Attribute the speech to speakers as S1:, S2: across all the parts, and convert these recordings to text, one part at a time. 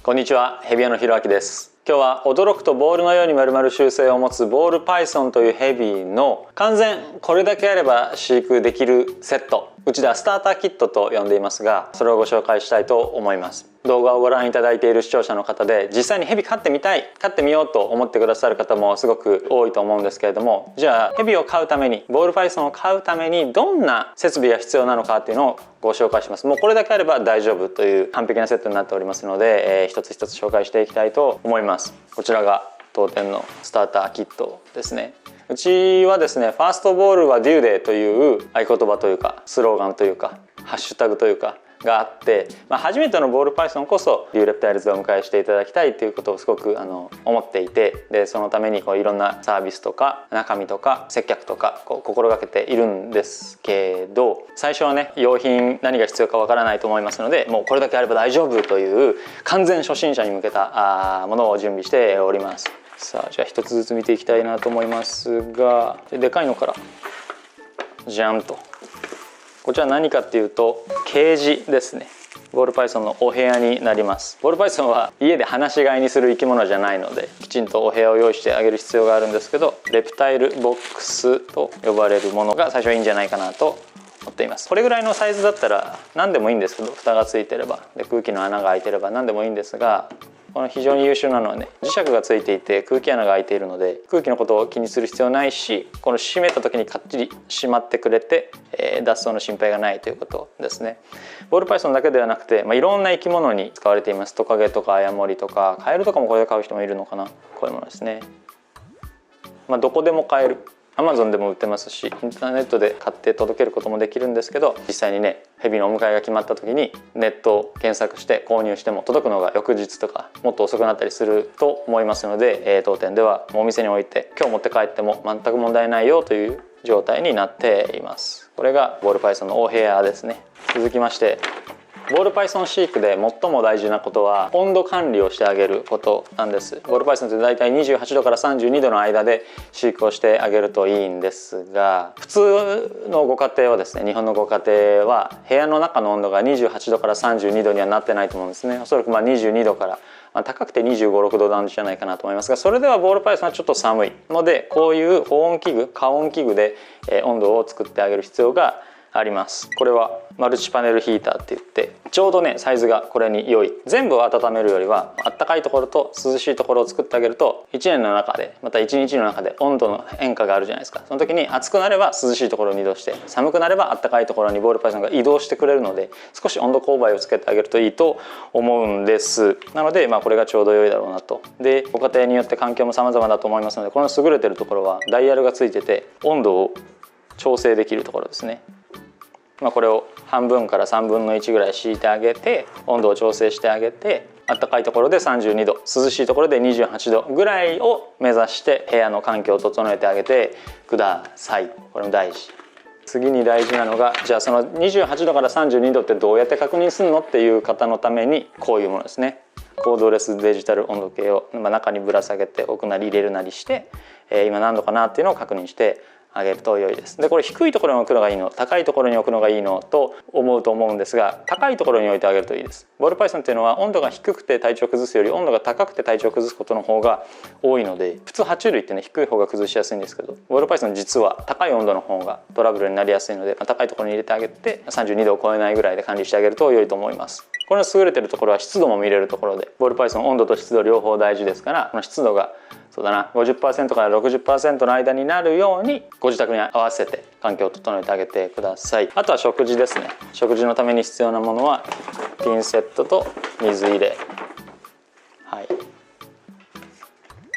S1: こんにちは、ヘビ屋のひろあきです。今日は驚くとボールのように丸々習性を持つボールパイソンというヘビの完全これだけあれば飼育できるセット、うちではスターターキットと呼んでいますが、それをご紹介したいと思います。動画をご覧いただいている視聴者の方で実際にヘビ飼ってみたい、飼ってみようと思ってくださる方もすごく多いと思うんですけれども、じゃあヘビを飼うために、ボールパイソンを飼うためにどんな設備が必要なのかっていうのをご紹介します。もうこれだけあれば大丈夫という完璧なセットになっておりますので、一つ一つ紹介していきたいと思います。こちらが当店のスターターキットですね。うちはですね、ファーストボールはデューデーという合言葉というかスローガンというかハッシュタグというかがあって、初めてのボールパイソンこそデューレプタイルズでお迎えしていただきたいということをすごく思っていて、でそのためにいろんなサービスとか中身とか接客とか心がけているんですけど、最初はね、用品何が必要かわからないと思いますので、もうこれだけあれば大丈夫という完全初心者に向けたものを準備しております。さあ、じゃあ一つずつ見ていきたいなと思いますが、でかいのからジャンと、こちら何かっていうとケージですね。ボールパイソンのお部屋になります。ボールパイソンは家で放し飼いにする生き物じゃないので、きちんとお部屋を用意してあげる必要があるんですけど、レプタイルボックスと呼ばれるものが最初はいいんじゃないかなと思っています。これぐらいのサイズだったら何でもいいんですけど、蓋がついてればで空気の穴が開いてれば何でもいいんですが、この非常に優秀なのはね、磁石がついていて空気穴が開いているので、空気のことを気にする必要ないし、この閉めた時にかっちり閉まってくれて、脱走の心配がないということですね。ボールパイソンだけではなくて、いろんな生き物に使われています。トカゲとかアヤモリとかカエルとかもこれで飼う人もいるのかな。こういうものですね。どこでも買える。Amazon でも売ってますし、インターネットで買って届けることもできるんですけど、実際にね、ヘビのお迎えが決まった時にネットを検索して購入しても届くのが翌日とかもっと遅くなったりすると思いますので、当店ではお店に置いて今日持って帰っても全く問題ないよという状態になっています。これがボールパイソンのお部屋ですね。続きまして、ボールパイソン飼育で最も大事なことは温度管理をしてあげることなんです。ボールパイソンって大体28度から32度の間で飼育をしてあげるといいんですが、普通のご家庭はですね、日本のご家庭は部屋の中の温度が28度から32度にはなってないと思うんですね。おそらく22度から高くて25、6度なんじゃないかなと思いますが、それではボールパイソンはちょっと寒いので、こういう保温器具、加温器具で温度を作ってあげる必要があります。これはマルチパネルヒーターって言って、ちょうどねサイズがこれに良い。全部を温めるよりはあったかいところと涼しいところを作ってあげると、1年の中でまた1日の中で温度の変化があるじゃないですか。その時に暑くなれば涼しいところに移動して、寒くなればあったかいところにボールパイソンが移動してくれるので、少し温度勾配をつけてあげるといいと思うんです。なのでこれがちょうど良いだろうなと。で、ご家庭によって環境も様々だと思いますので、この優れてるところはダイヤルがついてて温度を調整できるところですね。これを半分から3分の1ぐらい敷いてあげて、温度を調整してあげて、暖かいところで32度、涼しいところで28度ぐらいを目指して部屋の環境を整えてあげてください。これも大事。次に大事なのが、じゃあその28度から32度ってどうやって確認するのっていう方のために、こういうものですね。コードレスデジタル温度計を中にぶら下げて置くなり入れるなりして、今何度かなっていうのを確認してあげると良いです。で、これ低いところに置くのがいいの、高いところに置くのがいいのと思うと思うんですが、高いところに置いてあげるといいです。ボールパイソンっていうのは温度が低くて体調を崩すより温度が高くて体調を崩すことの方が多いので、普通爬虫類ってね、低い方が崩しやすいんですけど、ボールパイソン実は高い温度の方がトラブルになりやすいので、高いところに入れてあげて32度を超えないぐらいで管理してあげると良いと思います。これの優れてるところは湿度も見れるところで、ボールパイソン温度と湿度両方大事ですから、この湿度がそうだな 50% から 60% の間になるようにご自宅に合わせて環境を整えてあげてください。あとは食事ですね。食事のために必要なものはピンセットと水入れ。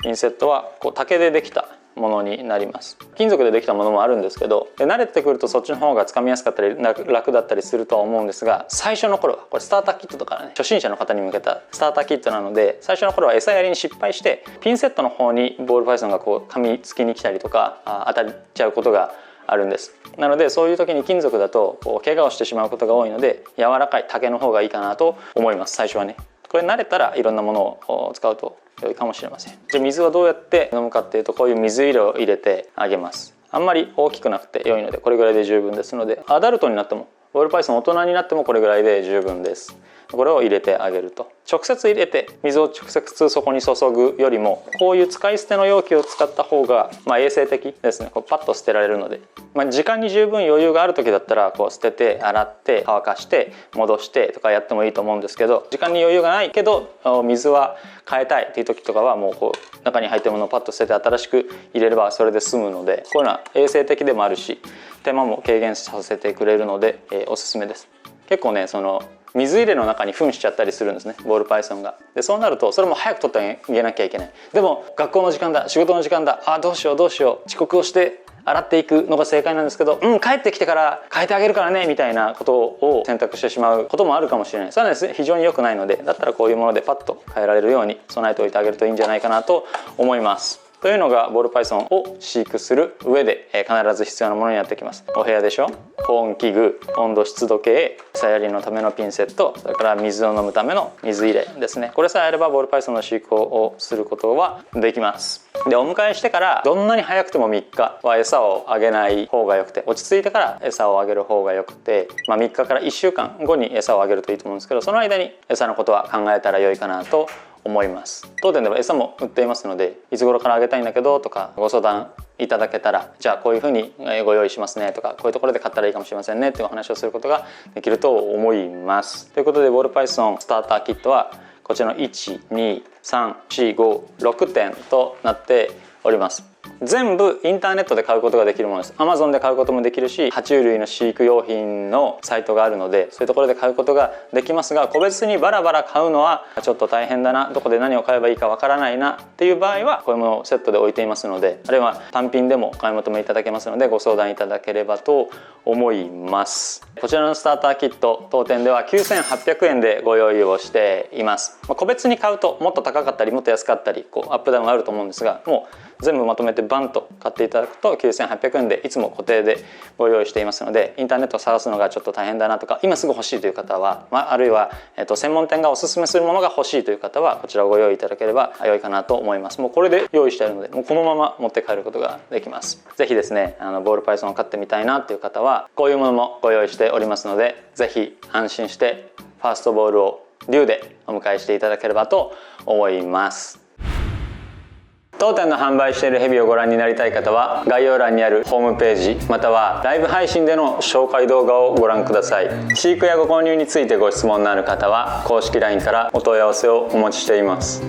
S1: ピンセットは竹でできたものになります。金属でできたものもあるんですけど、慣れてくるとそっちの方がつかみやすかったり楽だったりするとは思うんですが、最初の頃はこれスターターキットとかね、初心者の方に向けたスターターキットなので、最初の頃は餌やりに失敗してピンセットの方にボールパイソンが噛みつきに来たりとか当たっちゃうことがあるんです。なのでそういう時に金属だと怪我をしてしまうことが多いので、柔らかい竹の方がいいかなと思います。最初はね、これ慣れたらいろんなものを使うと良いかもしれません。じゃあ水はどうやって飲むかっていうと、こういう水入れを入れてあげます。あんまり大きくなくて良いのでこれぐらいで十分ですので、アダルトになってもボールパイソン大人になってもこれぐらいで十分です。これを入れてあげると、直接入れて水を直接そこに注ぐよりもこういう使い捨ての容器を使った方が衛生的ですね。こうパッと捨てられるので、時間に十分余裕がある時だったらこう捨てて洗って乾かして戻してとかやってもいいと思うんですけど、時間に余裕がないけど水は変えたいっていう時とかはもうこう中に入ってるものをパッと捨てて新しく入れればそれで済むので、こういうのは衛生的でもあるし手間も軽減させてくれるので、おすすめです。結構ね水入れの中に糞しちゃったりするんですね、ボールパイソンが。でそうなるとそれも早く取ってあげなきゃいけない。でも学校の時間だ、仕事の時間だ、どうしよう遅刻をして洗っていくのが正解なんですけど、帰ってきてから変えてあげるからねみたいなことを選択してしまうこともあるかもしれない。それはですね非常に良くないので、だったらこういうものでパッと変えられるように備えておいてあげるといいんじゃないかなと思います。というのがボールパイソンを飼育する上で必ず必要なものになってきます。お部屋でしょ、保温器具、温度湿度計、餌やりのためのピンセット、それから水を飲むための水入れですね。これさえあればボールパイソンの飼育をすることはできます。でお迎えしてからどんなに早くても3日は餌をあげない方がよくて、落ち着いてから餌をあげる方がよくて、3日から1週間後に餌をあげるといいと思うんですけど、その間に餌のことは考えたら良いかなと思います。当店では餌も売っていますので、いつ頃からあげたいんだけどとかご相談いただけたら、じゃあこういうふうにご用意しますねとか、こういうところで買ったらいいかもしれませんねっていうお話をすることができると思います。ということでボールパイソンスターターキットはこちらの1,2,3,4,5,6点となっております。全部インターネットで買うことができるものです。 Amazon で買うこともできるし、爬虫類の飼育用品のサイトがあるのでそういうところで買うことができますが、個別にバラバラ買うのはちょっと大変だな、どこで何を買えばいいかわからないなっていう場合はこういうものをセットで置いていますので、あるいは単品でもお買い求めいただけますのでご相談いただければと思います。こちらのスターターキット当店では9,800円でご用意をしています。個別に買うともっと高かったりもっと安かったりアップダウンがあると思うんですが、もう全部まとめてバンと買っていただくと9,800円でいつも固定でご用意していますので、インターネットを探すのがちょっと大変だなとか、今すぐ欲しいという方は、あるいは、専門店がおすすめするものが欲しいという方はこちらをご用意いただければ良いかなと思います。もうこれで用意してあるのでもうこのまま持って帰ることができます。ぜひですねボールパイソンを飼ってみたいなという方はこういうものもご用意しておりますので、ぜひ安心してファーストボールを竜でお迎えしていただければと思います。当店の販売しているヘビをご覧になりたい方は概要欄にあるホームページまたはライブ配信での紹介動画をご覧ください。飼育やご購入についてご質問のある方は公式 LINE からお問い合わせをお待ちしています。